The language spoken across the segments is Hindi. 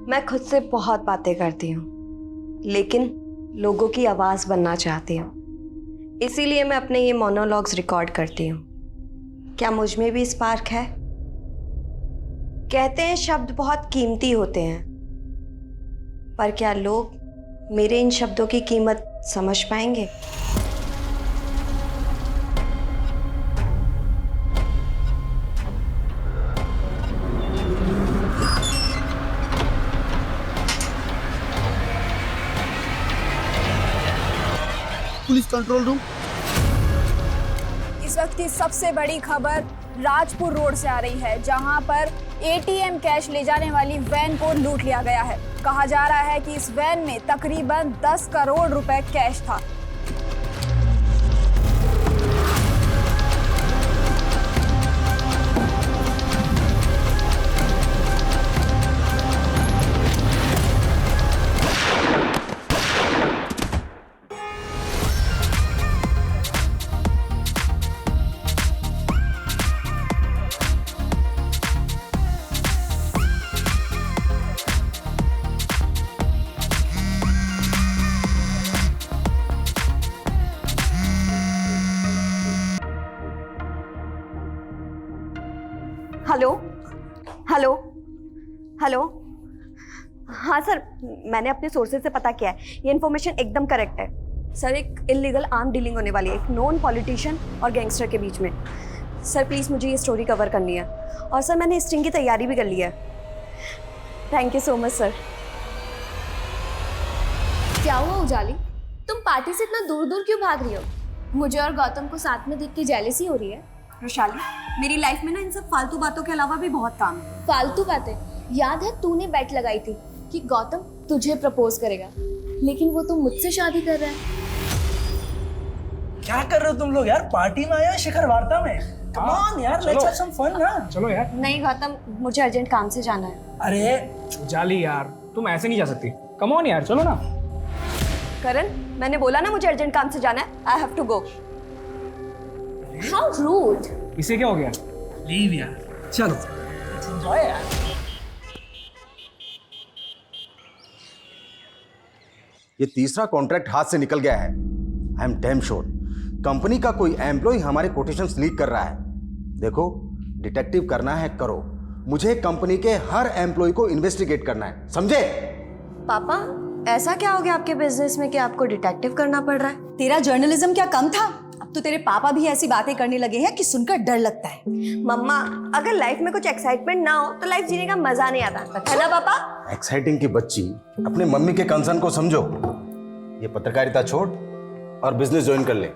मैं खुद से बहुत बातें करती हूँ, लेकिन लोगों की आवाज बनना चाहती हूँ। इसीलिए मैं अपने ये मोनोलॉग्स रिकॉर्ड करती हूँ। क्या मुझ में भी स्पार्क है? कहते हैं शब्द बहुत कीमती होते हैं, पर क्या लोग मेरे इन शब्दों की कीमत समझ पाएंगे? Police control room. इस वक्त की सबसे बड़ी खबर राजपुर रोड से आ रही है, जहां पर एटीएम कैश ले जाने वाली वैन को लूट लिया गया है। कहा जा रहा है कि इस वैन में तकरीबन 10 करोड़ रुपए कैश था। Hello hello hello. हाँ सर, मैंने अपने सोर्सेज से पता किया है, ये इन्फॉर्मेशन एकदम करेक्ट है। सर, एक इलीगल आर्म डीलिंग होने वाली है एक नॉन पॉलिटिशियन और गैंगस्टर के बीच में। सर प्लीज़ मुझे ये स्टोरी कवर करनी है, और सर मैंने स्ट्रिंग की तैयारी भी कर ली है। Thank you so much sir. क्या हुआ उजाली, तुम पार्टी से इतना दूर दूर क्यों भाग रही हो? मुझे और गौतम को साथ में देख के जेलसी हो रही है? वैशाली, मेरी लाइफ में ना इन सब फालतू बातों के अलावा भी बहुत काम है। फालतू बातें? याद है तूने बेट लगाई थी कि गौतम तुझे प्रपोज करेगा, लेकिन वो तो मुझसे शादी कर रहा है। क्या कर रहे हो तुम लोग यार? पार्टी में आया शिखर वार्ता में? कम ऑन यार, लेट्स हैव सम फन ना। चलो यार। नहीं गौतम, मुझे अर्जेंट काम से जाना है। अरे उजाली यार, तुम ऐसे नहीं जा सकती। कम ऑन यार, चलो ना। करण, मैंने बोला ना मुझे अर्जेंट काम से जाना है। I have to go. How rude. इसे क्या हो गया? लीव यार, चलो एंजॉय यार। ये तीसरा कॉन्ट्रैक्ट हाथ से निकल गया है। I am damn sure company का कोई एम्प्लॉय हमारे कोटेशंस लीक कर रहा है। देखो, डिटेक्टिव करना है करो, मुझे कंपनी के हर एम्प्लॉय को इन्वेस्टिगेट करना है, समझे? पापा, ऐसा क्या हो गया आपके बिजनेस में कि आपको डिटेक्टिव करना पड़ रहा है? तेरा जर्नलिज्म क्या कम था? अब तो तेरे पापा भी ऐसी बातें करने लगे हैं कि सुनकर डर लगता है। मम्मा, अगर लाइफ में कुछ एक्साइटमेंट ना हो तो लाइफ जीने का मजा नहीं आता, है ना पापा? एक्साइटिंग की बच्ची, अपने मम्मी के कंसर्न को समझो। ये पत्रकारिता छोड़ और बिजनेस ज्वाइन कर ले।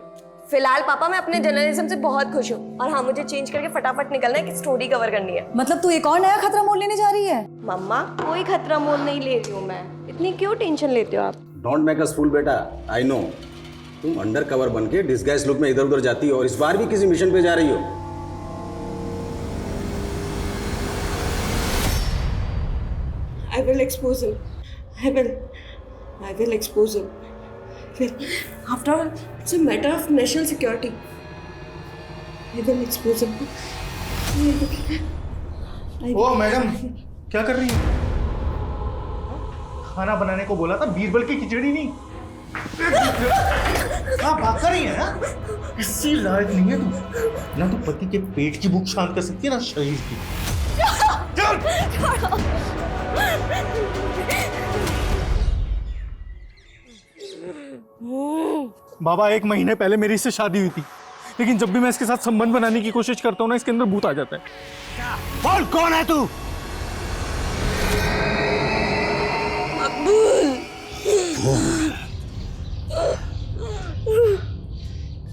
फिलहाल पापा मैं अपने जर्नलिज्म से बहुत खुश हूँ, और हाँ, मुझे चेंज करके फटाफट निकलना है कि स्टोरी कवर करनी है। मतलब तू एक और नया खतरा मोल लेने जा रही है? मम्मा, कोई खतरा मोल नहीं ले रही हूँ मैं। इतनी क्यों टेंशन लेते हो आप? डोंट मेक अस फूल बेटा, आई नो तुम अंडर कवर बन के डिस्गाइज लुक में इधर उधर जाती हो, और इस बार भी किसी मिशन पे जा रही हो। I will expose him. I will expose him. After all, it's a matter of national security. I will expose him. ओ मैडम, क्या कर रही है? खाना बनाने को बोला था, बीरबल की खिचड़ी नहीं। हाँ, भाग कर रही है ना? किसी लायक नहीं है तू। ना तो पति के पेट की भूख शांत कर सकती है, ना शरीर की। बाबा, 1 महीने पहले मेरी इससे शादी हुई थी, लेकिन जब भी मैं इसके साथ संबंध बनाने की कोशिश करता हूँ ना, इसके अंदर भूत आ जाता है। बोल, कौन है तू?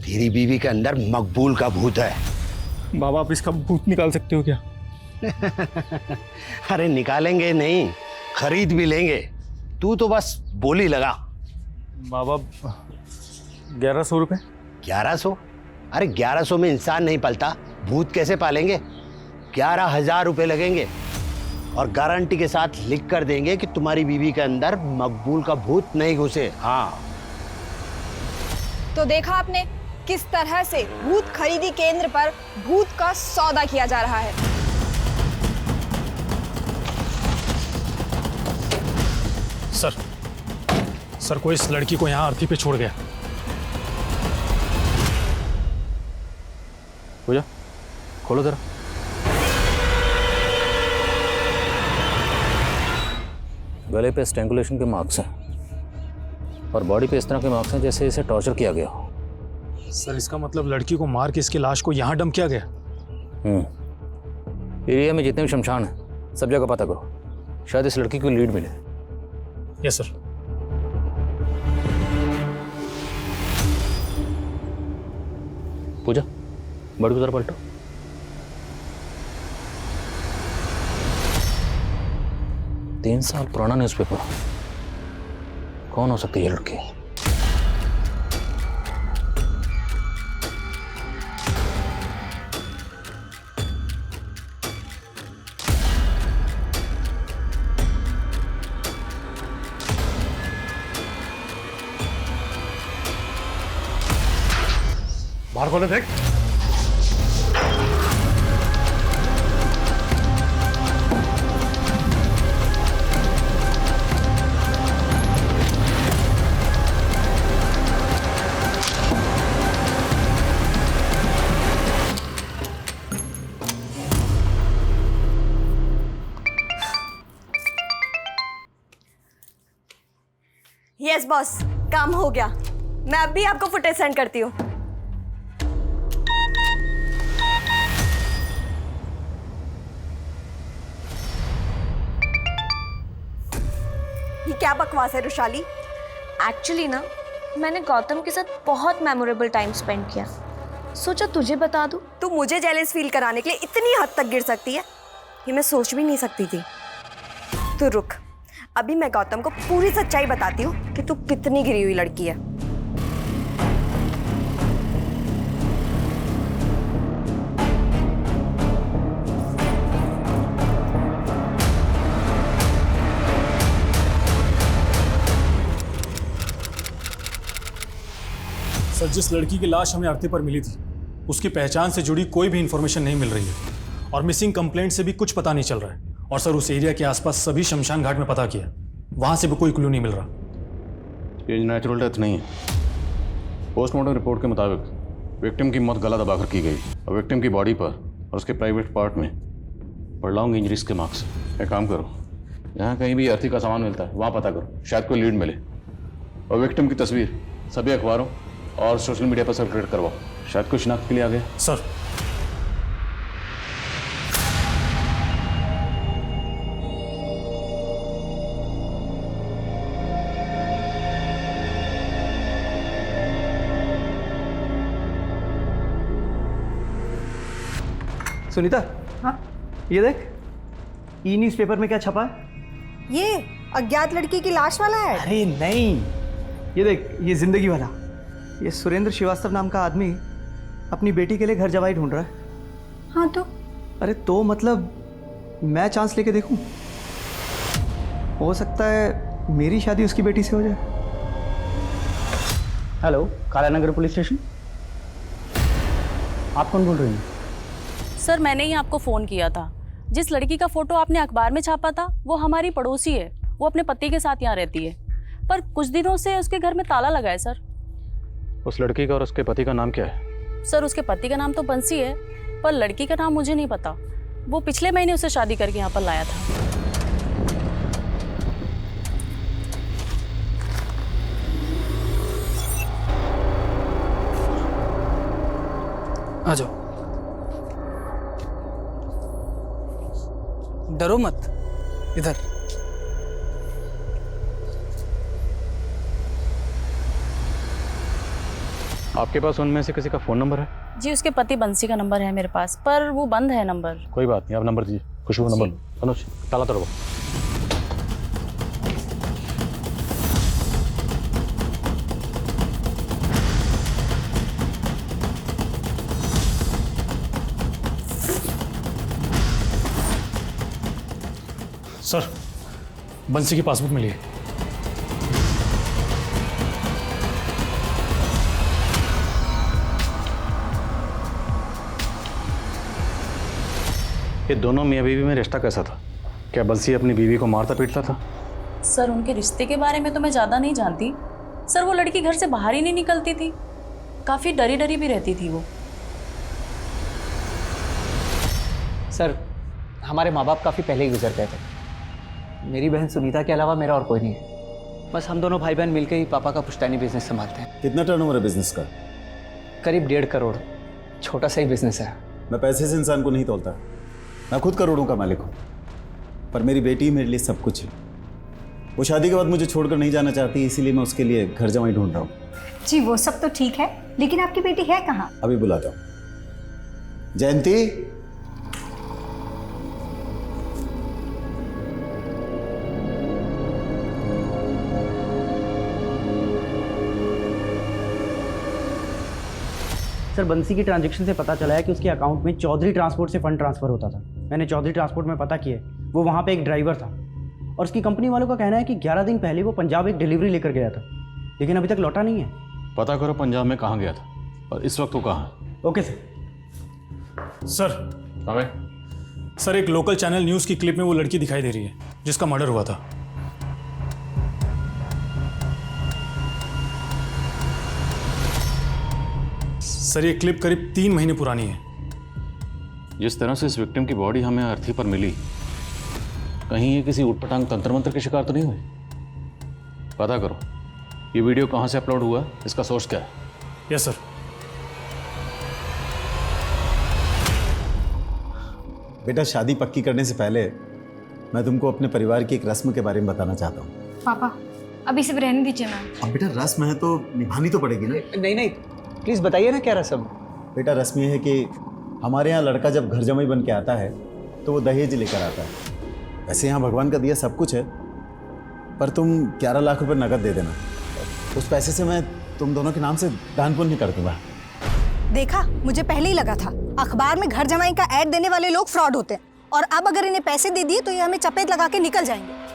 तेरी बीवी के अंदर मकबूल का भूत है। बाबा, आप इसका भूत निकाल सकते हो क्या? अरे निकालेंगे नहीं, खरीद भी लेंगे। तू तो बस बोली लगा। बाबा, 1100 रुपए। 1100? अरे 1100 में इंसान नहीं पलता, भूत कैसे पालेंगे? 11,000 रुपए लगेंगे, और गारंटी के साथ लिख कर देंगे कि तुम्हारी बीवी के अंदर मकबूल का भूत नहीं घुसे। हाँ। तो देखा आपने किस तरह से भूत खरीदी केंद्र पर भूत का सौदा किया जा रहा है। सर कोई इस लड़की को यहाँ अर्थी पे छोड़ गया। पूजा खोलो जरा। गले पे स्ट्रैंगुलेशन के मार्क्स हैं और बॉडी पे इस तरह के मार्क्स हैं जैसे इसे टॉर्चर किया गया हो। सर इसका मतलब लड़की को मार के इसकी लाश को यहाँ डंप किया गया। एरिया में जितने भी शमशान हैं सब जगह पता करो, शायद इस लड़की को लीड मिले। Yes sir. पूजा बड़ी को जरा पलटो। तीन साल पुराना न्यूज़पेपर, कौन हो सकती है ये लड़की? बाहर खोले देख। यस बॉस, काम हो गया। मैं अब भी आपको फुटेज सेंड करती हूँ। ये क्या बकवास है रुशाली? एक्चुअली ना मैंने गौतम के साथ बहुत मेमोरेबल टाइम स्पेंड किया, सोचा तुझे बता दूं। तू मुझे जेलस फील कराने के लिए इतनी हद तक गिर सकती है, ये मैं सोच भी नहीं सकती थी। तू रुक, अभी मैं गौतम को पूरी सच्चाई बताती हूँ कि तू कितनी गिरी हुई लड़की है। सर जिस लड़की की लाश हमें अर्थी पर मिली थी उसकी पहचान से जुड़ी कोई भी इंफॉर्मेशन नहीं मिल रही है और मिसिंग कंप्लेंट से भी कुछ पता नहीं चल रहा है। और सर उस एरिया के आसपास सभी शमशान घाट में पता किया, वहां से भी कोई क्लू नहीं मिल रहा। ये नेचुरल डेथ नहीं है। पोस्टमार्टम रिपोर्ट के मुताबिक विक्टिम की मौत गला दबाकर की गई और विक्टिम की बॉडी पर और उसके प्राइवेट पार्ट में प्रॉन्ग इंजरीज के मार्क्स। एक काम करो, यहाँ कहीं भी अर्थी का सामान मिलता है वहाँ पता करो, शायद कोई लीड मिले। और विक्टिम की तस्वीर सभी अखबारों और सोशल मीडिया पर सर्कुलेट करवाओ, शायद कोई शिनाख्त के लिए आ गया। सर सुनीता, हाँ ये देख, ई न्यूज़पेपर में क्या छपा है? ये अज्ञात लड़की की लाश वाला है। अरे नहीं, ये देख, ये जिंदगी वाला। ये सुरेंद्र श्रीवास्तव नाम का आदमी अपनी बेटी के लिए घर जवाई ढूंढ रहा है। हाँ तो अरे तो मतलब मैं चांस लेके देखूं, हो सकता है मेरी शादी उसकी बेटी से हो जाए। Hello, Kalanagar police station. आप कौन बोल रही हैं? सर मैंने ही आपको फ़ोन किया था। जिस लड़की का फ़ोटो आपने अखबार में छापा था वो हमारी पड़ोसी है। वो अपने पति के साथ यहाँ रहती है, पर कुछ दिनों से उसके घर में ताला लगा है सर। उस लड़की का और उसके पति का नाम क्या है? सर उसके पति का नाम तो बंसी है, पर लड़की का नाम मुझे नहीं पता। वो पिछले महीने उसे शादी करके यहाँ पर लाया था। आ जाओ, डरो मत, इधर। आपके पास उनमें से किसी का फ़ोन नंबर है? जी उसके पति बंसी का नंबर है मेरे पास, पर वो बंद है नंबर। कोई बात नहीं, आप नंबर दीजिए। खुशबू नंबर लो। अनुज ताला तोड़ो। सर बंसी की पासबुक मिली है। ये दोनों मियाँ बीवी में रिश्ता कैसा था? क्या बंसी अपनी बीवी को मारता पीटता था? सर उनके रिश्ते के बारे में तो मैं ज़्यादा नहीं जानती। सर वो लड़की घर से बाहर ही नहीं निकलती थी, काफ़ी डरी डरी भी रहती थी वो। सर हमारे माँ बाप काफ़ी पहले ही गुजर गए थे। मेरी बहन सुनीता के अलावा मेरा और कोई नहीं है। बस हम दोनों भाई बहन मिलकर ही पापा का पुश्तैनी बिजनेस संभालते हैं। कितना टर्नओवर है बिजनेस का? करीब 1.5 करोड़। छोटा सा ही बिजनेस है। मैं पैसे से इंसान को नहीं तोलता, मैं खुद करोड़ों का मालिक हूँ, पर मेरी बेटी मेरे लिए सब कुछ है। वो शादी के बाद मुझे छोड़कर नहीं जाना चाहती, इसीलिए मैं उसके लिए घर जमाई ढूंढ रहा हूँ। जी वो सब तो ठीक है, लेकिन आपकी बेटी है कहाँ? अभी बुलाता हूँ। जयंती, सर बंसी की ट्रांजैक्शन से पता चला है कि उसके अकाउंट में चौधरी ट्रांसपोर्ट से फंड ट्रांसफर होता था। मैंने चौधरी ट्रांसपोर्ट में पता किया, वो वहाँ पे एक ड्राइवर था और उसकी कंपनी वालों का कहना है कि 11 दिन पहले वो पंजाब एक डिलीवरी लेकर गया था, लेकिन अभी तक लौटा नहीं है। पता करो पंजाब में कहाँ गया था और इस वक्त वो कहाँ है। Okay sir. सर एक लोकल चैनल न्यूज़ की क्लिप में वो लड़की दिखाई दे रही है जिसका मर्डर हुआ था। सर ये क्लिप करीब 3 महीने पुरानी है। जिस तरह से इस विक्टिम की बॉडी हमें अर्थी पर मिली, कहीं ये किसी उटपटांग तंत्र मंत्र के शिकार तो नहीं हुई? पता करो ये वीडियो कहाँ से अपलोड हुआ, इसका सोर्स क्या है। Yes sir. बेटा शादी पक्की करने से पहले मैं तुमको अपने परिवार की एक रस्म के बारे में बताना चाहता हूँ। पापा अभी सब रहने दीजिए ना। अब बेटा रस्म है तो निभानी तो पड़ेगी ना। नहीं प्लीज़ बताइए ना क्या रस्म। बेटा रस्म ये है कि हमारे यहाँ लड़का जब घर जमाई बन के आता है तो वो दहेज लेकर आता है। वैसे यहाँ भगवान का दिया सब कुछ है, पर तुम 11 लाख रुपए नकद दे देना। उस पैसे से मैं तुम दोनों के नाम से दान पुण्य कर दूंगा। देखा, मुझे पहले ही लगा था अखबार में घर जमाई का ऐड देने वाले लोग फ्रॉड होते हैं, और अब अगर इन्हें पैसे दे दिए तो ये हमें चपेट लगा के निकल जाएंगे।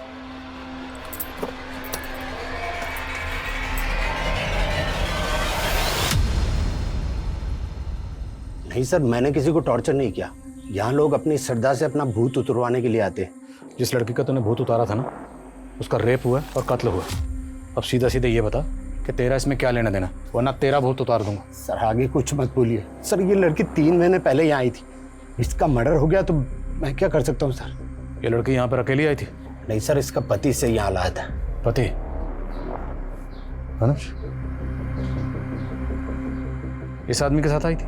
नहीं सर, मैंने किसी को टॉर्चर नहीं किया। यहाँ लोग अपनी श्रद्धा से अपना भूत उतरवाने के लिए आते हैं। जिस लड़की का तूने भूत उतारा था ना, उसका रेप हुआ और कत्ल हुआ। अब सीधा सीधा ये बता कि तेरा इसमें क्या लेना देना, वरना तेरा भूत उतार दूंगा। सर आगे कुछ मत बोलिए। सर ये लड़की 3 महीने पहले यहाँ आई थी, इसका मर्डर हो गया तो मैं क्या कर सकता हूँ सर? ये लड़की यहाँ पर अकेली आई थी? नहीं सर, इसका पति से यहाँ लाया था। पति? अनुज इस आदमी के साथ आई थी?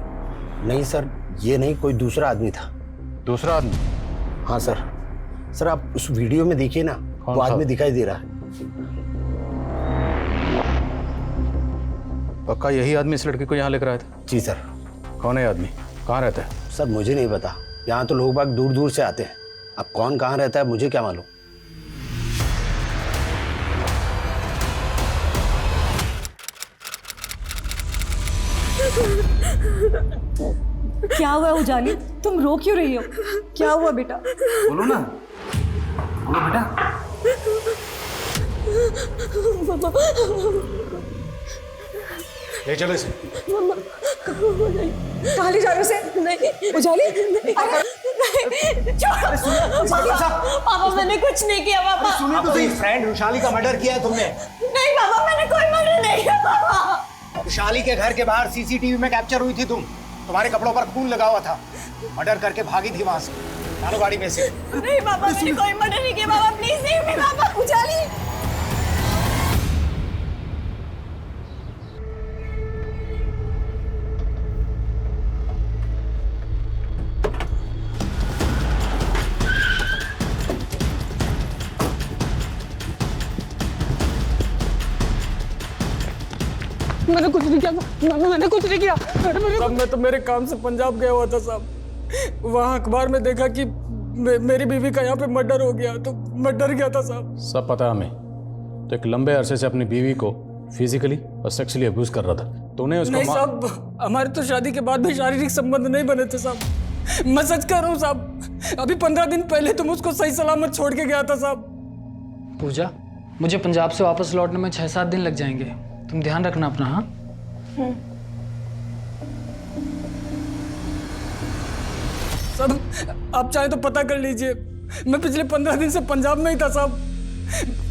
नहीं सर, ये नहीं, कोई दूसरा आदमी था। दूसरा आदमी? हाँ सर। सर आप उस वीडियो में देखिए ना, वो आदमी दिखाई दे रहा है। पक्का यही आदमी इस लड़की को यहाँ लेकर आया था? जी सर। कौन है आदमी, कहाँ रहता है? सर मुझे नहीं पता, यहाँ तो लोग बाग दूर दूर से आते हैं। अब कौन कहाँ रहता है मुझे क्या मालूम। क्या हुआ उजाली, तुम रो क्यों रही हो? क्या हुआ बेटा? बोलो ना, बोलो बेटा। ले चलो इसे। कहाँ ले जा रहे हो उसे? नहीं उजाली, पापा मैंने कुछ नहीं किया पापा। सुनिए तो सही, फ्रेंड रुशाली का मर्डर किया है तुमने। नहीं पापा, मैंने कोई मर्डर नहीं किया पापा। रुशाली के घर के बाहर सीसीटीवी में कैप्चर हुई थी तुम। तुम्हारे कपड़ों पर खून लगा हुआ था, मर्डर करके भागी थी वहां से। डालो गाड़ी में से। नहीं पापा, मैंने कोई मर्डर नहीं किया पापा, प्लीज नहीं पापा। उजाली मैंने कुछ नहीं किया, मैंने कुछ नहीं किया। साहब मैं तो मेरे काम से पंजाब गया हुआ था साहब, वहाँ अखबार में देखा कि मेरी बीवी का यहाँ पे मर्डर हो गया, तो मैं डर गया था साहब। सब पता है हमें। तो एक लंबे अरसे से अपनी बीवी को फिजिकली और सेक्सुअली अब्यूज कर रहा था। तूने उसको नहीं साहब, हमारे तो शादी के बाद भी शारीरिक संबंध नहीं बने थे साहब। मैं सच कह रहा हूँ साहब, अभी 15 दिन पहले तुम उसको सही सलामत छोड़ के गया था साहब। पूजा, मुझे पंजाब से वापस लौटने में 6-7 दिन लग जाएंगे, तुम ध्यान रखना अपना। हाँ सब आप चाहे तो पता कर लीजिए, मैं पिछले 15 दिन से पंजाब में ही था साहब।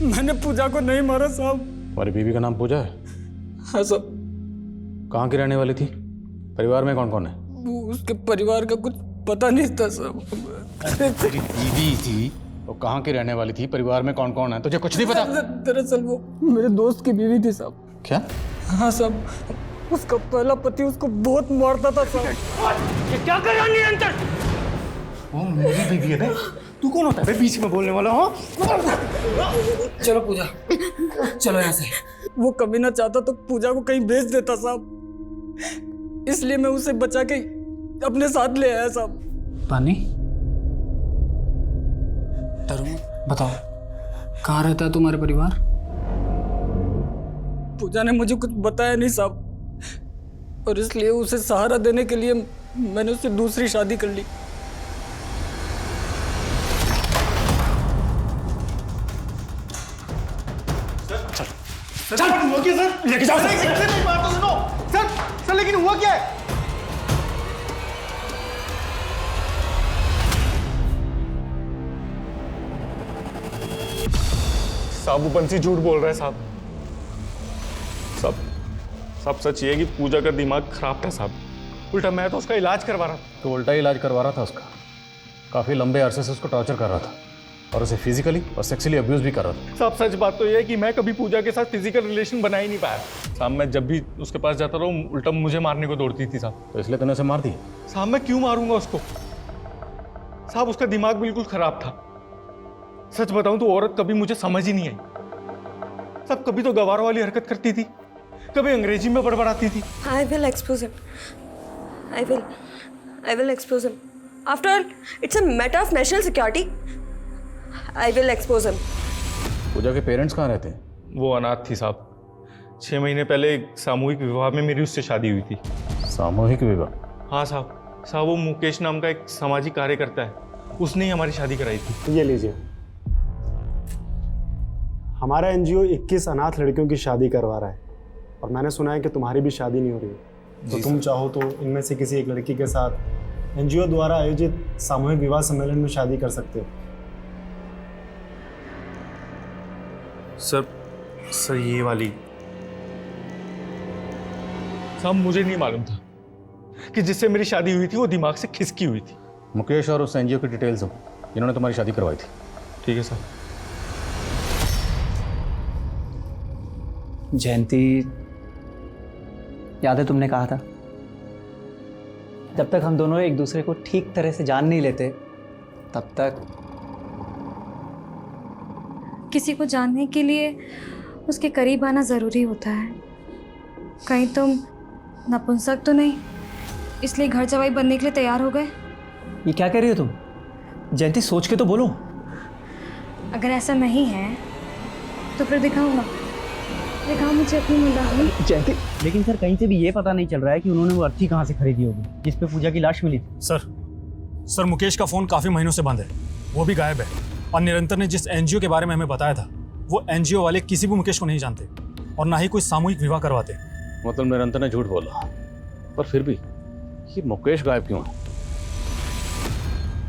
मैंने पूजा को नहीं मारा साहब। तुम्हारी बीवी का नाम पूजा है? हाँ साहब। कहाँ की रहने वाली थी? परिवार में कौन कौन है? वो उसके परिवार का कुछ पता नहीं था साहब। तेरी बीवी थी तो कहाँ की रहने वाली थी? परिवार में कौन कौन है? तुझे कुछ नहीं पता? दरअसल वो मेरे दोस्त की बीवी थी साहब। क्या? हाँ साहब, उसका पहला पति उसको बहुत मारता था साहब। ये क्या कर रहा है निरंतर? वो मेरी बीवी है बे। तू कौन होता है बे बीच में बोलने वाला? हाँ चलो पूजा, चलो यहाँ से। वो कभी ना चाहता तो पूजा को कहीं भेज देता साहब, इसलिए मैं उसे बचा के अपने साथ ले आया साहब। पानी तरुण, बताओ कहाँ रहता है तुम्हारा परिवार? पूजा ने मुझे कुछ बताया नहीं साहब, और इसलिए उसे सहारा देने के लिए मैंने उससे दूसरी शादी कर ली। चल हुआ क्या सर? लेके जाओ सर। नहीं बात तो सुनो सर। सर लेकिन हुआ क्या है? साहब वो बंसी झूठ बोल रहा है साहब। सब सच ये है कि पूजा का दिमाग खराब था साहब। उल्टा मैं तो उसका इलाज करवा रहा था। तो उल्टा इलाज करवा रहा था उसका। काफ़ी लंबे अरसे से उसको टॉर्चर कर रहा था और उसे फिजिकली और सेक्सुअली अब्यूज भी कर रहा था। साहब सच बात तो ये है कि मैं कभी पूजा के साथ फिजिकल रिलेशन बना ही नहीं पाया साहब। मैं जब भी उसके पास जाता रहा उल्टा मुझे मारने को दौड़ती थी साहब। तो इसलिए तूने उसे मार दी? साहब मैं क्यों मारूंगा उसको साहब? उसका दिमाग बिल्कुल खराब था। सच बताऊं तो औरत कभी मुझे समझ ही नहीं आई साहब। कभी तो गवार वाली हरकत करती थी, कभी अंग्रेजी में बड़बड़ाती थी। I will expose him. I will expose him. After all, it's a matter of national security. I will expose him. पूजा के पेरेंट्स कहाँ रहते हैं? वो अनाथ थी साहब। 6 महीने पहले एक सामूहिक विवाह में मेरी उससे शादी हुई थी। सामूहिक विवाह? हाँ साहब वो मुकेश नाम का एक सामाजिक कार्यकर्ता है, उसने ही हमारी शादी कराई थी। ये लीजिए, हमारा एनजीओ 21 अनाथ लड़कियों की शादी करवा रहा है और मैंने सुना है कि तुम्हारी भी शादी नहीं हो रही है। तो तुम चाहो तो इनमें से किसी एक लड़की के साथ एनजीओ द्वारा आयोजित सामूहिक विवाह सम्मेलन में शादी कर सकते हो। सर ये वाली साहब मुझे नहीं मालूम था कि जिससे मेरी शादी हुई थी वो दिमाग से खिसकी हुई थी। मुकेश और उस एनजीओ की डिटेल्स हो जिन्होंने तुम्हारी शादी करवाई थी। ठीक है सर। जयंती, याद है तुमने कहा था जब तक हम दोनों एक दूसरे को ठीक तरह से जान नहीं लेते तब तक किसी को जानने के लिए उसके करीब आना ज़रूरी होता है। कहीं तुम नपुंसक तो नहीं, इसलिए घर जवाई बनने के लिए तैयार हो गए? ये क्या कह रही हो तुम? जयंती सोच के तो बोलो। अगर ऐसा नहीं है तो फिर दिखाऊंगा। दिखाओ मुझे अपनी मुंडानी। जयंती, लेकिन सर कहीं से भी ये पता नहीं चल रहा है कि उन्होंने वो अर्थी कहाँ से खरीदी होगी जिस पे पूजा की लाश मिली थी। सर मुकेश का फ़ोन काफ़ी महीनों से बंद है, वो भी गायब है। और निरंतर ने जिस एनजीओ के बारे में हमें बताया था वो एनजीओ वाले किसी भी मुकेश को नहीं जानते और ना ही कोई सामूहिक विवाह करवाते। मतलब निरंतर ने झूठ बोला, पर फिर भी ये मुकेश गायब क्यों है?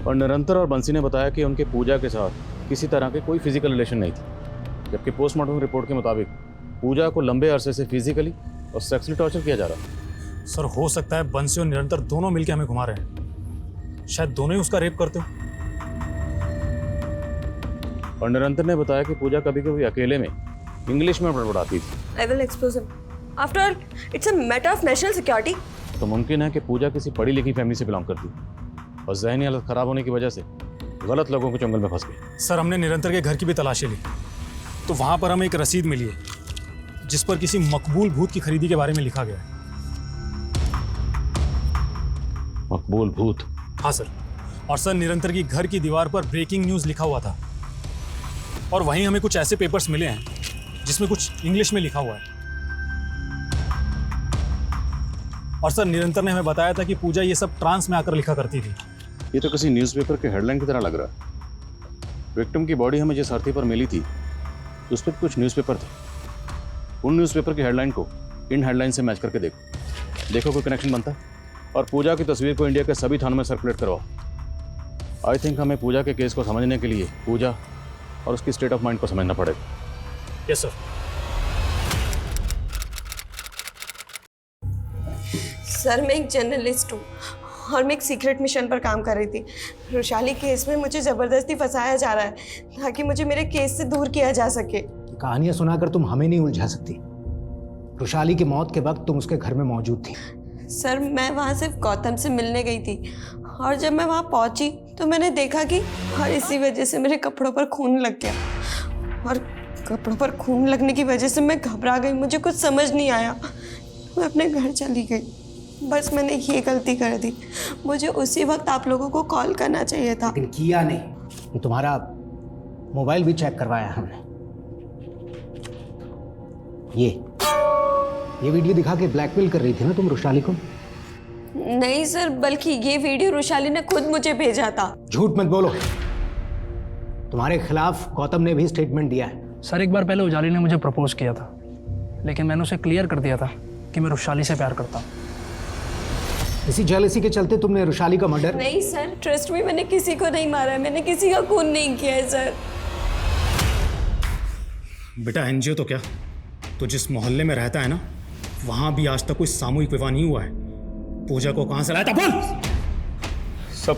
और निरंतर और बंसी ने बताया कि उनके पूजा के साथ किसी तरह के कोई फिजिकल रिलेशन नहीं थी, जबकि पोस्टमार्टम रिपोर्ट के मुताबिक पूजा को लंबे अरसे से फिजिकली और सेक्सुअली टॉर्चर किया जा रहा। सर हो सकता है बंसी और निरंतर दोनों मिलकर हमें घुमा रहे हैं, शायद दोनों ही उसका रेप करते हो। और निरंतर ने बताया कि पूजा कभी कभी अकेले में इंग्लिश में बड़बड़ाती थी। I will expose him. After all, it's a matter of national security. तो मुमकिन है कि पूजा किसी पढ़ी लिखी फैमिली से बिलोंग करती और जहनी हालत खराब होने की वजह से गलत लोगों के चंगल में फंस गई। सर हमने निरंतर के घर की भी तलाशी ली तो वहां पर हमें एक रसीद मिली है जिस पर किसी मकबूल भूत की खरीदी के बारे में लिखा गया है। मकबूल भूत? हाँ सर। और सर निरंतर की घर की दीवार पर ब्रेकिंग न्यूज़ लिखा हुआ था और वहीं हमें कुछ ऐसे पेपर्स मिले हैं जिसमें कुछ इंग्लिश में लिखा हुआ है। और सर निरंतर ने हमें बताया था कि पूजा ये सब ट्रांस में आकर लिखा करती थी। ये तो किसी न्यूज़पेपर के हेडलाइन की तरह लग रहा है। विक्टिम की बॉडी हमें जिस अर्थी पर मिली थी उस पर कुछ न्यूज़पेपर थे। उन न्यूज़पेपर की हेडलाइन को इन हेडलाइन से मैच करके देखो कोई कनेक्शन बनता है। और पूजा की तस्वीर को इंडिया के सभी थानों में सर्कुलेट करवाओ। आई थिंक हमें पूजा के केस को समझने के लिए पूजा और उसकी स्टेट ऑफ माइंड को समझना पड़ेगा। Yes sir. सर मैं एक जर्नलिस्ट हूँ और मैं एक सीक्रेट मिशन पर काम कर रही थी। रुशाली केस में मुझे ज़बरदस्ती फंसाया जा रहा है ताकि मुझे मेरे केस से दूर किया जा सके। कहानियां सुनाकर तुम हमें नहीं उलझा सकती। रुशाली की मौत के वक्त तुम उसके घर में मौजूद थी। सर मैं वहाँ सिर्फ गौतम से मिलने गई थी और जब मैं वहाँ पहुँची तो मैंने देखा कि और इसी वजह से मेरे कपड़ों पर खून लग गया और कपड़ों पर खून लगने की वजह से मैं घबरा गई। मुझे कुछ समझ नहीं आया, मैं अपने घर चली गई। बस मैंने ये गलती कर दी। मुझे उसी वक्त आप लोगों को कॉल करना चाहिए था। लेकिन किया नहीं। तुम्हारा मोबाइल भी चेक करवाया हमने। ये वीडियो दिखा के ब्लैकमेल कर रही थी ना तुम रुशाली को? नहीं सर, बल्कि ये वीडियो रुशाली ने खुद मुझे भेजा था। झूठ मत बोलो। तुम्हारे खिलाफ गौतम ने भी स्टेटमेंट दिया है। सर एक बार पहले उजाली ने मुझे प्रपोज किया था, लेकिन मैंने उसे क्लियर कर दिया था कि मैं रुशाली से प्यार करता हूँ। इसी जेलसी के चलते तुमने रुशाली का मर्डर? नहीं सर, ट्रस्ट में मैंने किसी को नहीं मारा है, मैंने किसी का खून नहीं किया है सर। बेटा एनजीओ तो क्या, तो जिस मोहल्ले में रहता है ना, वहां भी आज तक कोई सामूहिक विवाह नहीं हुआ है। पूजा को कहां से लाया था बोल? सब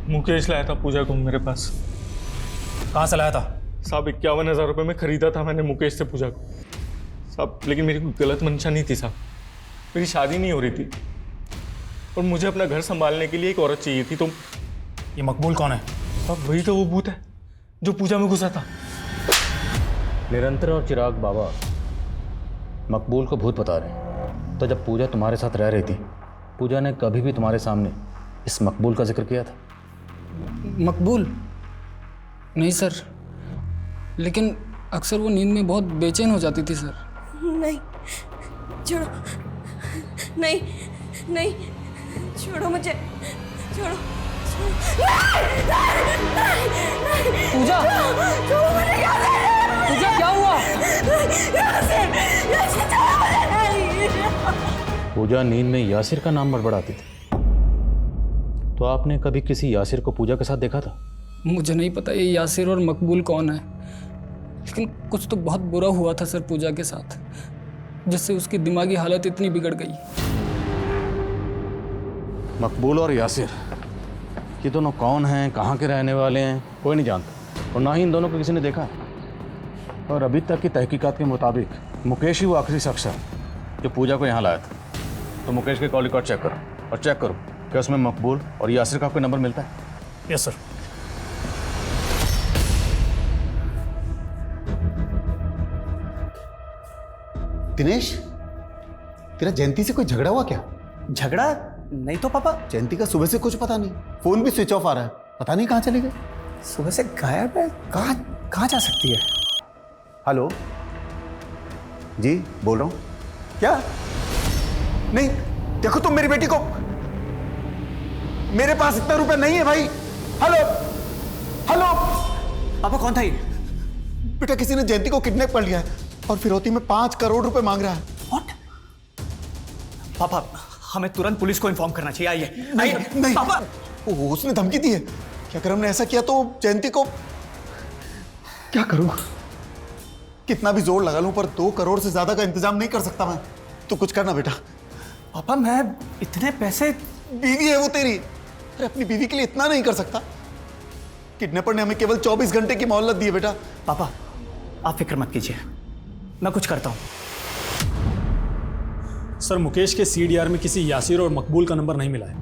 मुकेश लाया था पूजा को मेरे पास। कहां से लाया था? साहब 51,000 रुपये में खरीदा था मैंने मुकेश से पूजा को साहब, लेकिन मेरी कोई गलत मंशा नहीं थी साहब। मेरी शादी नहीं हो रही थी और मुझे अपना घर संभालने के लिए एक औरत चाहिए थी। तो ये मकबूल कौन है? साहब वही तो वो भूत है जो पूजा में घुसा था। निरंतर और चिराग बाबा मकबूल को भूत बता रहे हैं। तो जब पूजा तुम्हारे साथ रह रही थी, पूजा ने कभी भी तुम्हारे सामने इस मकबूल का जिक्र किया था? मकबूल? नहीं सर, लेकिन अक्सर वो नींद में बहुत बेचैन हो जाती थी सर। नहीं छोड़ो, नहीं नहीं छोड़ो मुझे, छोड़ो पूजा, पूजा क्या हुआ? पूजा नींद में यासिर का नाम बड़बड़ाती थी, तो आपने कभी किसी यासिर को पूजा के साथ देखा था? मुझे नहीं पता ये यासिर और मकबूल कौन है, लेकिन कुछ तो बहुत बुरा हुआ था सर पूजा के साथ, जिससे उसकी दिमागी हालत इतनी बिगड़ गई। मकबूल और यासिर, ये दोनों कौन हैं, कहाँ के रहने वाले हैं, कोई नहीं जानता और ना ही इन दोनों को किसी ने देखा है। और अभी तक की तहकीकात के मुताबिक मुकेश ही वो आखिरी शख्स है जो पूजा को यहाँ लाया था। तो मुकेश के कॉल रिकॉर्ड चेक करो और चेक करो कि उसमें मकबूल और यासिर का कोई नंबर मिलता है। Yes sir. दिनेश, तेरा जयंती से कोई झगड़ा हुआ क्या? झगड़ा नहीं तो पापा। जयंती का सुबह से कुछ पता नहीं, फोन भी स्विच ऑफ आ रहा है, पता नहीं कहाँ चली गई। सुबह से गायब है, कहाँ जा सकती है? हेलो जी, बोल रहा हूँ। क्या? नहीं, देखो तुम मेरी बेटी को, मेरे पास इतना रुपए नहीं है भाई। हेलो हेलो पापा कौन था ये? बेटा किसी ने जयंती को किडनैप कर लिया है और फिरौती में 5 करोड़ रुपए मांग रहा है। व्हाट? पापा हमें तुरंत पुलिस को इन्फॉर्म करना चाहिए। आइए नहीं, नहीं पापा। उसने धमकी दी है कि अगर हमने ऐसा किया तो जयंती को, क्या करूं? कितना भी जोर लगा लूं पर 2 करोड़ से ज्यादा का इंतजाम नहीं कर सकता मैं। तू कुछ करना बेटा। पापा मैं इतने पैसे, बीवी है वो तेरी, अरे अपनी बीवी के लिए इतना नहीं कर सकता? किडनैपर ने हमें केवल 24 घंटे की मोहलत दी है बेटा। पापा आप फिक्र मत कीजिए, मैं कुछ करता हूं। सर मुकेश के सीडीआर में किसी यासिर और मकबूल का नंबर नहीं मिला है,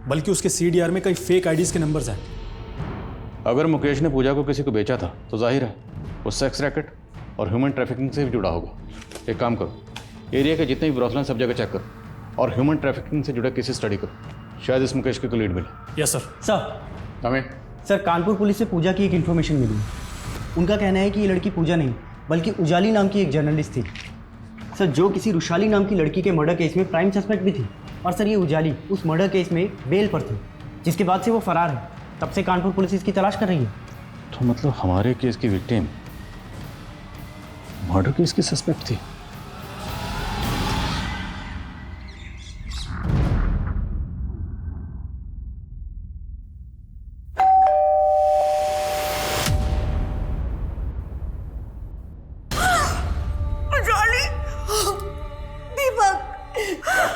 बल्कि उसके सीडीआर में कई फेक आईडीज के नंबर्स हैं। अगर मुकेश ने पूजा को किसी को बेचा था तो जाहिर है वो सेक्स रैकेट और ह्यूमन ट्रैफिकिंग से भी जुड़ा होगा। एक काम करो, एरिया के जितने भी ब्रॉथल सब जगह चेक करो और ह्यूमन ट्रैफिकिंग से जुड़े केसेस स्टडी करो, शायद इस मुकेश की कोई लीड मिले। Yes sir. सर हमें सर कानपुर पुलिस से पूजा की एक इन्फॉर्मेशन मिली। उनका कहना है कि ये लड़की पूजा नहीं बल्कि उजाली नाम की एक जर्नलिस्ट थी सर, जो किसी रुशाली नाम की लड़की के मर्डर केस में प्राइम सस्पेक्ट भी थी। और सर ये उजाली उस मर्डर केस में बेल पर थी, जिसके बाद से वो फरार है। तब से कानपुर पुलिस इसकी तलाश कर रही है। तो मतलब हमारे केस की विक्टिम मर्डर केस की सस्पेक्ट थी।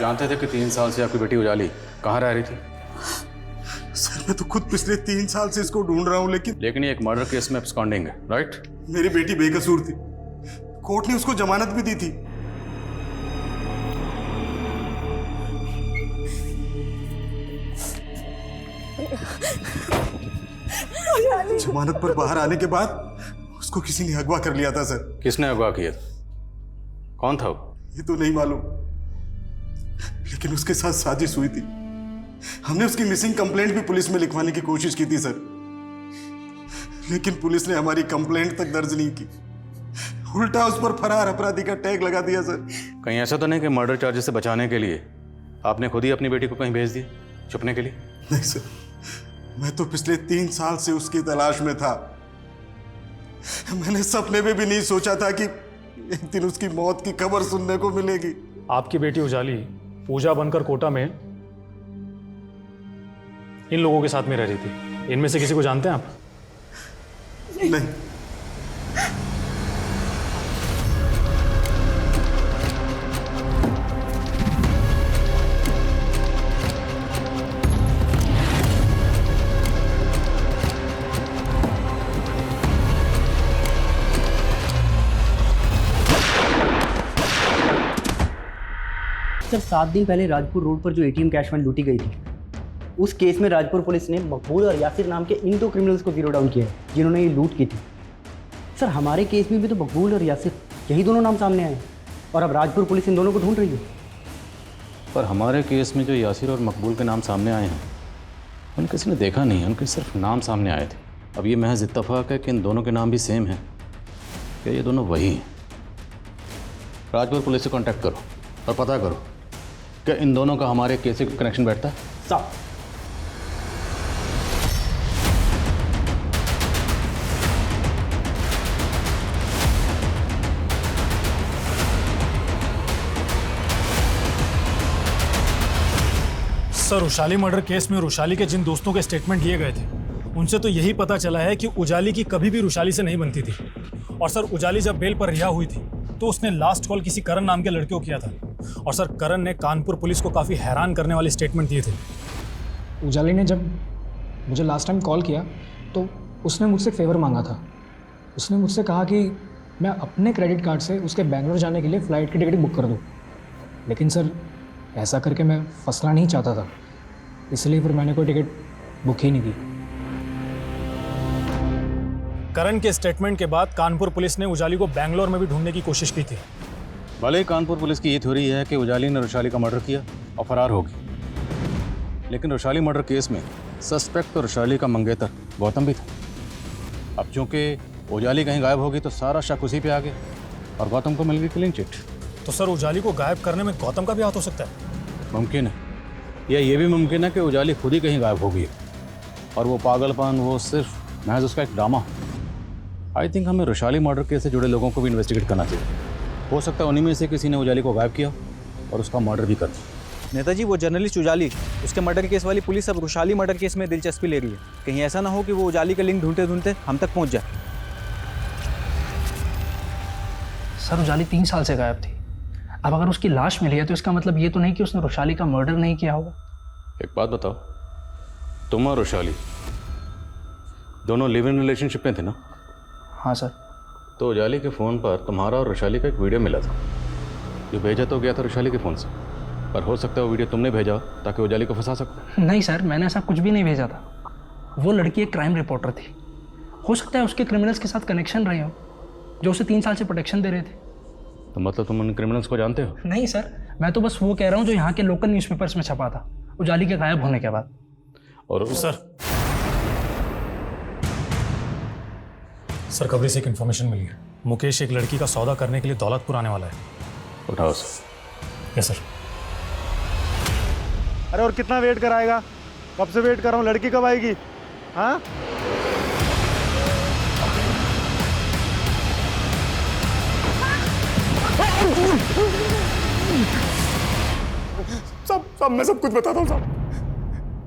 जानते थे कि 3 साल से आपकी बेटी उजाली कहाँ रह रही थी? सर मैं तो खुद पिछले 3 साल से इसको ढूंढ रहा हूँ, लेकिन ये एक मर्डर केस में एब्सकॉन्डिंग है, राइट? मेरी बेटी बेकसूर थी, कोर्ट ने उसको जमानत भी दी थी। जमानत पर बाहर आने के बाद उसको किसी ने अगवा कर लिया था सर। किसने अगवा किया था? कौन था वो? ये तो नहीं मालूम, लेकिन उसके साथ साजिश हुई थी। हमने उसकी मिसिंग कंप्लेंट भी पुलिस में लिखवाने की कोशिश की थी सर, लेकिन पुलिस ने हमारी कंप्लेंट तक दर्ज नहीं की, उल्टा उस पर फरार अपराधी का टैग लगा दिया सर। कहीं ऐसा तो नहीं कि मर्डर चार्जेस से बचाने के लिए आपने खुद ही अपनी बेटी को कहीं भेज दिया छुपने के लिए? नहीं सर, मैं तो पिछले 3 साल से उसकी तलाश में था। मैंने सपने में भी नहीं सोचा था कि एक दिन उसकी मौत की खबर सुनने को मिलेगी। आपकी बेटी उजाली पूजा बनकर कोटा में इन लोगों के साथ में रह रही थी। इनमें से किसी को जानते हैं आप? नहीं। सर 7 दिन पहले राजपुर रोड पर जो एटीएम कैश वैन लूटी गई थी, उस केस में राजपुर पुलिस ने मकबूल और यासिर नाम के इन 2 क्रिमिनल्स को जीरो डाउन किया है जिन्होंने ये लूट की थी। सर हमारे केस में भी तो मकबूल और यासिर यही दोनों नाम सामने आए और अब राजपुर पुलिस इन दोनों को ढूंढ रही है। पर हमारे केस में जो यासिर और मकबूल के नाम सामने आए हैं उन किसी ने देखा नहीं है, उनके सिर्फ नाम सामने आए थे। अब ये महज इत्तफाक है कि इन दोनों के नाम भी सेम हैं। क्या ये दोनों वही हैं? राजपुर पुलिस से कांटेक्ट करो और पता करो कि इन दोनों का हमारे केस से कनेक्शन बैठता है। साहब सर रुशाली मर्डर केस में रुशाली के जिन दोस्तों के स्टेटमेंट लिए गए थे उनसे तो यही पता चला है कि उजाली की कभी भी रुशाली से नहीं बनती थी। और सर उजाली जब बेल पर रिहा हुई थी तो उसने लास्ट कॉल किसी करण नाम के लड़के को किया था। और सर करण ने कानपुर पुलिस को काफ़ी हैरान करने वाले स्टेटमेंट दिए थे। उजाली ने जब मुझे लास्ट टाइम कॉल किया तो उसने मुझसे फेवर मांगा था। उसने मुझसे कहा कि मैं अपने क्रेडिट कार्ड से उसके बेंगलोर जाने के लिए फ़्लाइट की टिकट बुक कर दूँ, लेकिन सर ऐसा करके मैं फंसना नहीं चाहता था, इसलिए फिर मैंने कोई टिकट बुक ही नहीं की। करण के स्टेटमेंट के बाद कानपुर पुलिस ने उजाली को बेंगलोर में भी ढूंढने की कोशिश की थी। भले ही कानपुर पुलिस की ये थ्योरी है कि उजाली ने रुशाली का मर्डर किया और फरार होगी, लेकिन रुशाली मर्डर केस में सस्पेक्ट तो रुशाली का मंगेतर गौतम भी था। अब चूंकि उजाली कहीं गायब होगी तो सारा शक उसी पे आ गया और गौतम को मिल गई क्लीन चिट। तो सर उजाली को गायब करने में गौतम का भी हाथ हो सकता है? मुमकिन है, या ये भी मुमकिन है कि उजाली खुद ही कहीं गायब हो गई है और वो पागलपन वो सिर्फ महज उसका एक ड्रामा। आई थिंक हमें रुशाली मर्डर केस से जुड़े लोगों को भी इन्वेस्टिगेट करना चाहिए। हो सकता है उन्हीं में से किसी ने उजाली को गायब किया और उसका मर्डर भी कर दिया। नेताजी वो जर्नलिस्ट उजाली, उसके मर्डर केस वाली पुलिस अब रुशाली मर्डर केस में दिलचस्पी ले रही है। कहीं ऐसा ना हो कि वो उजाली का लिंक ढूंढते ढूंढते हम तक पहुंच जाए। सर उजाली 3 साल से गायब थी। अब अगर उसकी लाश मिली है तो इसका मतलब ये तो नहीं कि उसने रुशाली का मर्डर नहीं किया होगा। एक बात बताओ, तुम और रुशाली दोनों लिव इन रिलेशनशिप में थे ना? हाँ सर। तो उजाली के फ़ोन पर तुम्हारा और रुशाली का एक वीडियो मिला था, जो भेजा तो गया था रुशाली के फ़ोन से, पर हो सकता है वो वीडियो तुमने भेजा ताकि उजाली को फंसा सको। नहीं सर, मैंने ऐसा कुछ भी नहीं भेजा था। वो लड़की एक क्राइम रिपोर्टर थी, हो सकता है उसके क्रिमिनल्स के साथ कनेक्शन रहे हो जो उसे 3 साल से प्रोटेक्शन दे रहे थे। तो मतलब तुम उन क्रिमिनल्स को जानते हो? नहीं सर, मैं तो बस वो कह रहा हूँ जो यहाँ के लोकल न्यूज़पेपर्स में छपा था उजाली के गायब होने के बाद। और सर कबरी से एक इन्फॉर्मेशन मिली है। मुकेश एक लड़की का सौदा करने के लिए दौलतपुर आने वाला है। उठाओ सर। Yes sir. अरे और कितना वेट कराएगा? कब से वेट कर रहा हूँ, लड़की कब आएगी? हाँ सब मैं सब कुछ बताता हूँ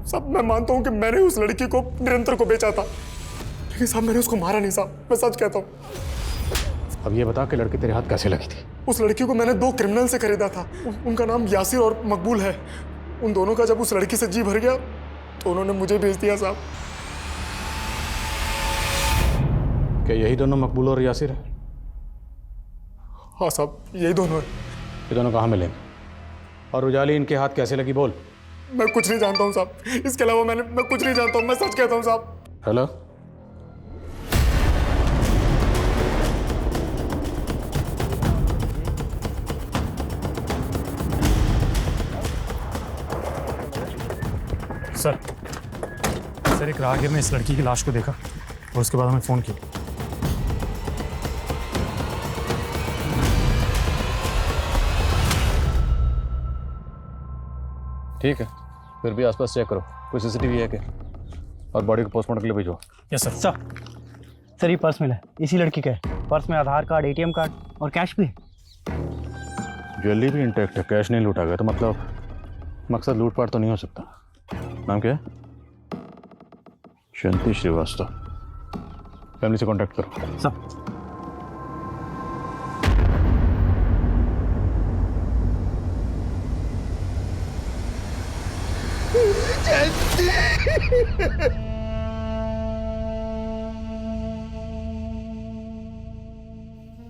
सब मैं मानता हूँ कि मैंने उस लड़की को निरंतर को बेचा था, लेकिन साहब मैंने उसको मारा नहीं साहब, मैं सच कहता हूँ। अब ये बता कि लड़की तेरे हाथ कैसे लगी थी? उस लड़की को मैंने 2 क्रिमिनल से खरीदा था। उनका नाम यासिर और मकबूल है। उन दोनों का जब उस लड़की से जी भर गया तो उन्होंने मुझे भेज दिया साहब। क्या यही दोनों मकबूल और यासिर है? हाँ साहब, यही दोनों है। ये दोनों कहाँ मिले और उजाली इनके हाथ कैसे लगी? बोल। मैं कुछ नहीं जानता हूँ साहब, इसके अलावा मैं कुछ नहीं जानता हूँ, मैं सच कहता हूँ साहब। हेलो, सर एक राहगीर ने इस लड़की की लाश को देखा और उसके बाद हमें फ़ोन किया। ठीक है, फिर भी आसपास चेक करो, कोई सीसीटीवी है क्या? और बॉडी को पोस्टमार्टम के लिए भिजवाओ। Yes sir. सर ये पर्स मिला है, इसी लड़की का है। पर्स में आधार कार्ड, एटीएम कार्ड और कैश भी है। ज्वेलरी भी इंटैक्ट है, कैश नहीं लूटा गया, तो मतलब मकसद लूटपाट तो नहीं हो सकता। नाम क्या है? जयंती श्रीवास्तव। फैमिली से कांटेक्ट करो। सब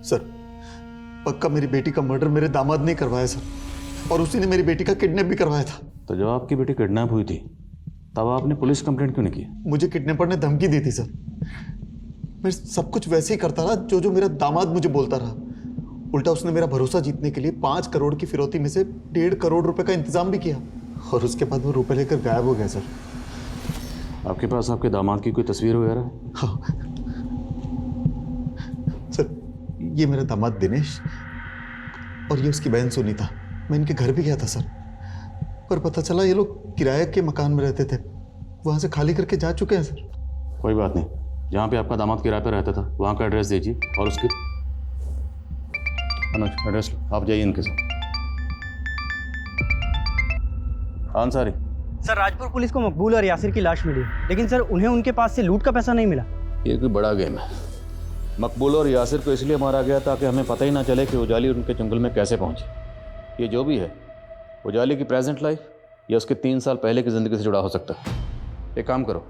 सर पक्का मेरी बेटी का मर्डर मेरे दामाद ने करवाया सर, और उसी ने मेरी बेटी का किडनैप भी करवाया था। तो जब आपकी बेटी किडनैप हुई थी तब आपने पुलिस कंप्लेंट क्यों नहीं की? मुझे किडनैपर ने धमकी दी थी सर। मैं सब कुछ वैसे ही करता रहा जो मेरा दामाद मुझे बोलता रहा। उल्टा उसने मेरा भरोसा जीतने के लिए 5 करोड़ की फिरौती में से 1.5 करोड़ रुपए का इंतजाम भी किया, और उसके बाद वो रुपए लेकर गायब हो गया सर। आपके पास आपके दामाद की कोई तस्वीर वगैरह है? हाँ सर, ये मेरा दामाद दिनेश और ये उसकी बहन सुनीता। मैं इनके घर भी गया था सर, पर पता चला ये लोग किराए के मकान में रहते थे, वहां से खाली करके जा चुके हैं सर। कोई बात नहीं, जहाँ पे आपका दामाद किराए पे रहता था वहाँ का एड्रेस दीजिए और उसके अनुज एड्रेस आप जाइए इनके साथ। अंसारी सर, राजपुर पुलिस को मकबूल और यासिर की लाश मिली, लेकिन सर उन्हें उनके पास से लूट का पैसा नहीं मिला। ये कोई बड़ा गेम है। मकबूल और यासिर को इसलिए मारा गया ताकि हमें पता ही ना चले कि उजाली उनके जंगल में कैसे पहुंचे। ये जो भी है, उजाली की प्रेजेंट लाइफ या उसके 3 साल पहले की ज़िंदगी से जुड़ा हो सकता है। एक काम करो,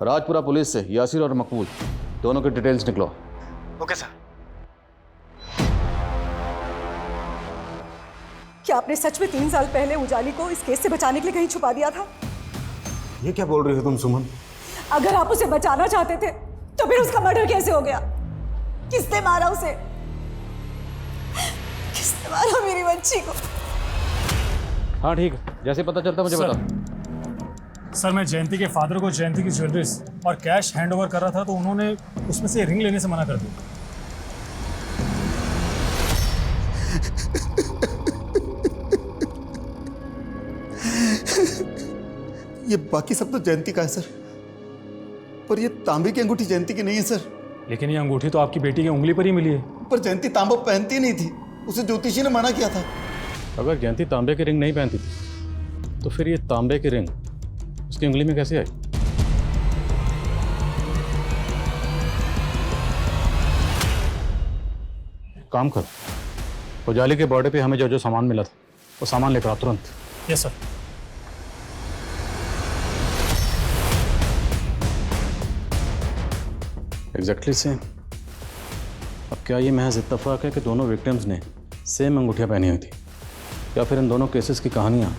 राजपुरा पुलिस से यासिर और मकबूल दोनों की डिटेल्स निकलो। Okay sir. क्या आपने सच में 3 साल पहले उजाली को इस केस से बचाने के लिए कहीं छुपा दिया था? ये क्या बोल रही हो तुम सुमन? अगर आप उसे बचाना चाहते थे तो फिर उसका मर्डर कैसे हो गया? किसने मारा उसे? किसने मारा मेरी बच्ची को? हाँ ठीक है, जैसे पता चलता मुझे बताओ। सर, मैं जयंती के फादर को जयंती की ज्वेलरीज और कैश हैंड ओवर कर रहा था तो उन्होंने उसमें से रिंग लेने से मना कर दिया। ये बाकी सब तो जयंती का है सर, पर ये तांबे की अंगूठी जयंती की नहीं है सर। लेकिन ये अंगूठी तो आपकी बेटी की उंगली पर ही मिली है। पर जयंती तांबा पहनती नहीं थी, उसे ज्योतिषी ने मना किया था। अगर जयंती तांबे की रिंग नहीं पहनती थी तो फिर ये तांबे की रिंग उसकी उंगली में कैसे आई? काम करो, उजाली के बॉर्डर पे हमें जो जो सामान मिला था वो सामान लेकर आओ तुरंत। Yes sir. Exactly same. अब क्या ये महज इत्तेफाक है कि दोनों विक्टिम्स ने सेम अंगूठियाँ पहनी हुई थी, या फिर इन दोनों केसेस की कहानियाँ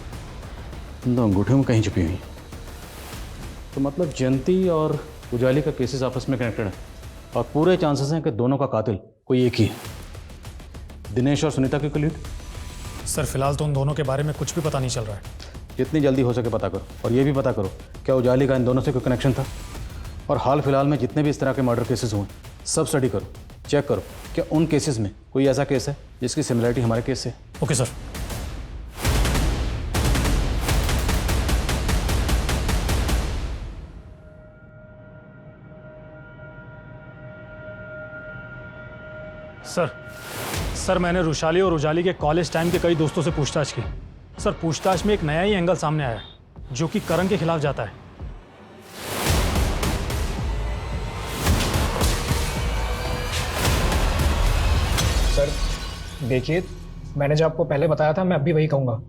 इन दो अंगूठियों में कहीं छुपी हुई? तो मतलब जयंती और उजाली का केसेस आपस में कनेक्टेड है और पूरे चांसेस हैं कि दोनों का कातिल कोई एक ही है, दिनेश और सुनीता के कलीग। सर, फिलहाल तो उन दोनों के बारे में कुछ भी पता नहीं चल रहा है। जितनी जल्दी हो सके पता करो, और ये भी पता करो क्या उजाली का इन दोनों से कोई कनेक्शन था। और हाल फिलहाल में जितने भी इस तरह के मर्डर केसेस हुए सब स्टडी करो, चेक करो क्या उन केसेस में कोई ऐसा केस है जिसकी सिमिलरिटी हमारे केस से। Okay sir. सर, मैंने रुशाली और उजाली के कॉलेज टाइम के कई दोस्तों से पूछताछ की। सर, पूछताछ में एक नया ही एंगल सामने आया जो कि करण के खिलाफ जाता है। देखिए, मैंने जो आपको पहले बताया था मैं अब भी वही कहूँगा।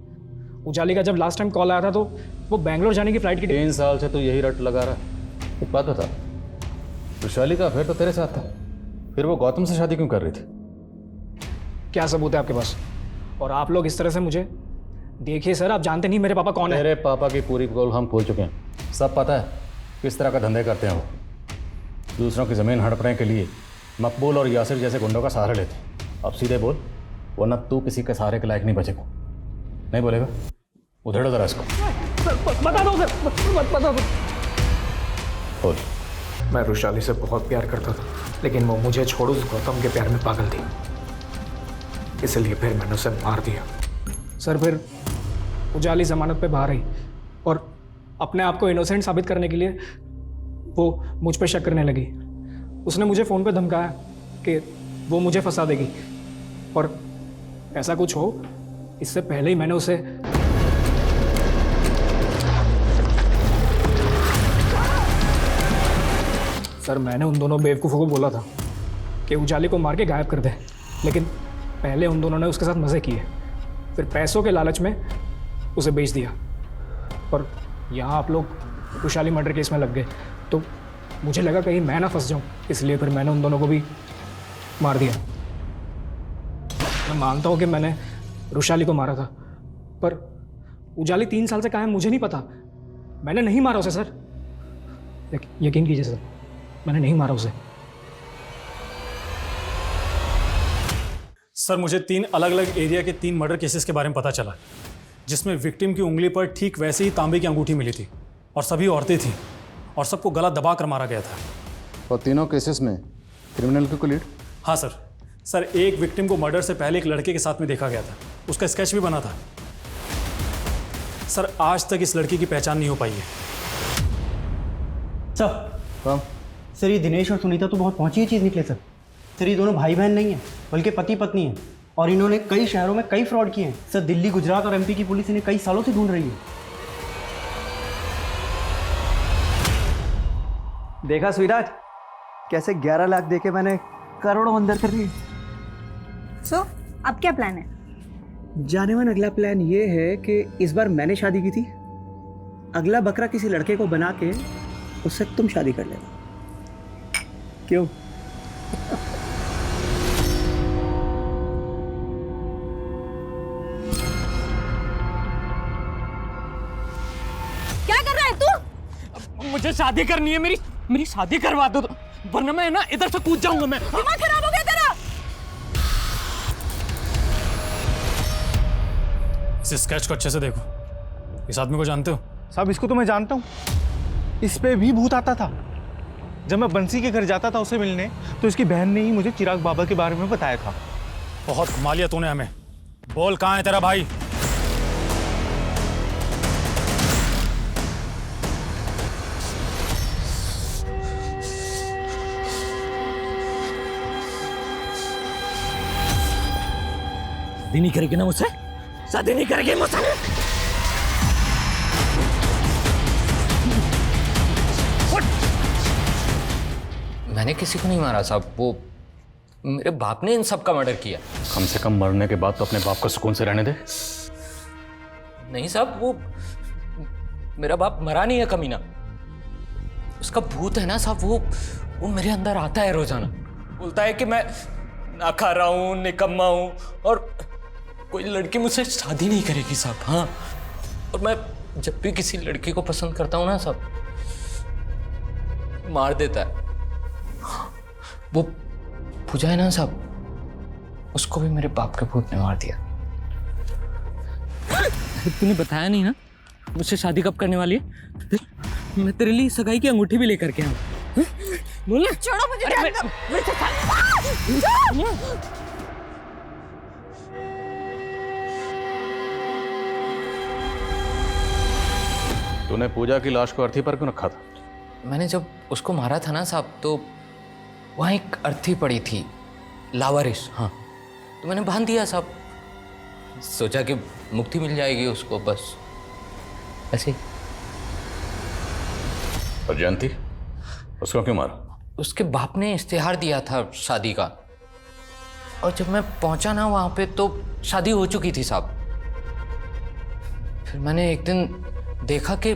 उजाली का जब लास्ट टाइम कॉल आया था तो वो बैंगलोर जाने की फ्लाइट की 3 साल से तो यही रट लगा रहा है। एक बात बता, वैशाली का अफेयर तो तेरे साथ था, फिर वो गौतम से शादी क्यों कर रही थी? क्या सबूत है आपके पास? और आप लोग इस तरह से मुझे देखिए सर, आप जानते नहीं मेरे पापा कौन है। मेरे पापा की पूरी पोल हम खोल चुके हैं, सब पता है किस तरह का धंधे करते हैं वो। दूसरों की ज़मीन हड़पने के लिए मकबूल और यासिर जैसे गुंडों का सहारा लेते। अब सीधे बोल, वरना तू किसी के सहारे के लायक नहीं बचेगा। नहीं बोलेगा? उधेड़ो जरा इसको। बता दो सर, बता दो। बोल। मैं रुशाली से बहुत प्यार करता था, लेकिन वो मुझे छोड़ उस गौतम के प्यार में पागल थी, इसलिए फिर मैंने उसे मार दिया। सर फिर उजाली जमानत पे बाहर आई और अपने आप को इनोसेंट साबित करने के लिए वो मुझ पे शक करने लगी। उसने मुझे फ़ोन पे धमकाया कि वो मुझे फंसा देगी, और ऐसा कुछ हो इससे पहले ही मैंने उसे सर मैंने उन दोनों बेवकूफ़ों को बोला था कि उजाली को मार के गायब कर दे, लेकिन पहले उन दोनों ने उसके साथ मज़े किए, फिर पैसों के लालच में उसे बेच दिया। और यहाँ आप लोग रुशाली मर्डर केस में लग गए, तो मुझे लगा कहीं मैं ना फंस जाऊँ, इसलिए फिर मैंने उन दोनों को भी मार दिया। मैं मानता हूँ कि मैंने रुशाली को मारा था, पर उजाली 3 साल से कहाँ है मुझे नहीं पता। मैंने नहीं मारा उसे सर, यकीन कीजिए सर, मैंने नहीं मारा उसे। सर मुझे 3 अलग अलग एरिया के 3 मर्डर केसेस के बारे में पता चला, जिसमें विक्टिम की उंगली पर ठीक वैसे ही तांबे की अंगूठी मिली थी, और सभी औरतें थीं, और सबको गला दबा कर मारा गया था। और तीनों केसेस में क्रिमिनल की कोई लीड? हाँ सर, एक विक्टिम को मर्डर से पहले एक लड़के के साथ में देखा गया था, उसका स्केच भी बना था। सर आज तक इस लड़की की पहचान नहीं हो पाई है। सर ये दिनेश और सुनीता तो बहुत पहुंची चीज़ निकले सर। सर ये दोनों भाई बहन नहीं हैं, बल्कि पति पत्नी हैं, और इन्होंने कई शहरों में कई फ्रॉड किए हैं सर। दिल्ली, गुजरात और एमपी की पुलिस इन्हें कई सालों से ढूंढ रही है। देखा स्वीराज, कैसे 11 लाख देके मैंने करोड़ों अंदर कर लिए। सो अब क्या प्लान है? जाने मन अगला प्लान ये है कि इस बार मैंने शादी की थी, अगला बकरा किसी लड़के को बना के उससे तुम शादी कर लेना। क्यों? क्या कर रहा है तू? मुझे शादी करनी है, मेरी शादी करवा दो, वरना मैं ना इधर से कूद जाऊंगा। मैं दिमाग खराब हो गया तेरा? इस स्केच को अच्छे से देखो, इस आदमी को जानते हो? साहब इसको तो मैं जानता हूँ, इस पे भी भूत आता था। जब मैं बंसी के घर जाता था उसे मिलने, तो इसकी बहन ने ही मुझे चिराग बाबा के बारे में बताया था। बहुत घुमा लिया तूने हमें। बोल कहाँ है तेरा भाई? शादी नहीं करेगी ना मुझसे? शादी नहीं करेगी मुझसे? मैंने किसी को नहीं मारा साहब, वो मेरे बाप ने इन सब का मर्डर किया। कम से कम मरने के बाद तो अपने बाप को सुकून से रहने दे। नहीं साहब, वो मेरा बाप मरा नहीं है कमीना, उसका भूत है ना साहब, वो मेरे अंदर आता है रोजाना, बोलता है कि मैं ना खा रहा हूँ, निकम्मा हूँ, और कोई लड़की मुझसे शादी नहीं करेगी साहब। हाँ, और मैं जब भी किसी लड़की को पसंद करता हूँ ना साहब, मार देता है। वो पूजा है ना साहब, उसको भी मेरे बाप के भूत ने मार दिया। तूने बताया नहीं ना मुझसे शादी कब करने वाली है? मैं तेरे लिए सगाई की अंगूठी भी लेकर के आऊँ। बोल ना। छोड़ो मुझे। तूने पूजा की लाश को अर्थी पर क्यों रखा था? मैंने जब उसको मारा था ना साहब, तो वहाँ एक अर्थी पड़ी थी, लावारिस। हाँ, तो मैंने बांध दिया साहब, सोचा कि मुक्ति मिल जाएगी उसको, बस ऐसे ही। और जयंती, उसको क्यों मारा? उसके बाप ने इश्तिहार दिया था शादी का, और जब मैं पहुंचा ना वहां पे तो शादी हो चुकी थी साहब। फिर मैंने एक दिन देखा कि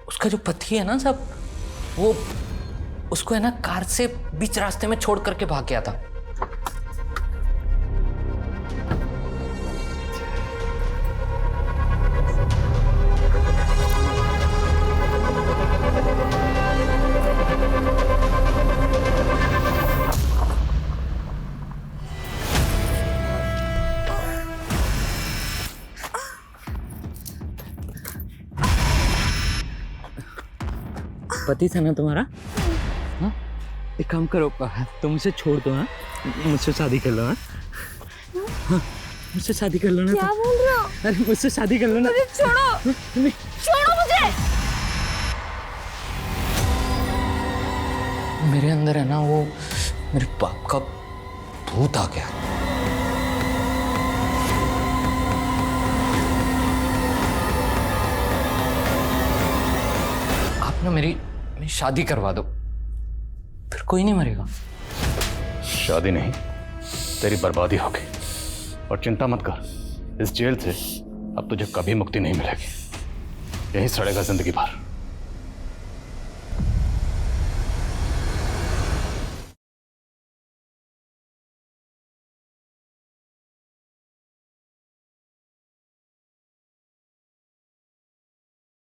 उसका जो पति है ना साहब, वो उसको है ना कार से बीच रास्ते में छोड़ करके भाग गया था। पति था ना तुम्हारा? हाँ? एक काम करो, तुम मुझे छोड़ दो। हाँ, मुझसे शादी कर लो। हाँ, हाँ, मुझसे शादी कर लो ना। क्या बोल रहे हो? अरे मुझसे शादी कर लो ना। मुझे छोड़ो, छोड़ो मुझे। मेरे अंदर है ना वो मेरे बाप का भूत आ गया। आप ना मेरी शादी करवा दो, फिर कोई नहीं मरेगा। शादी नहीं, तेरी बर्बादी होगी। और चिंता मत कर, इस जेल से अब तुझे कभी मुक्ति नहीं मिलेगी। यहीं सड़ेगा जिंदगी भर।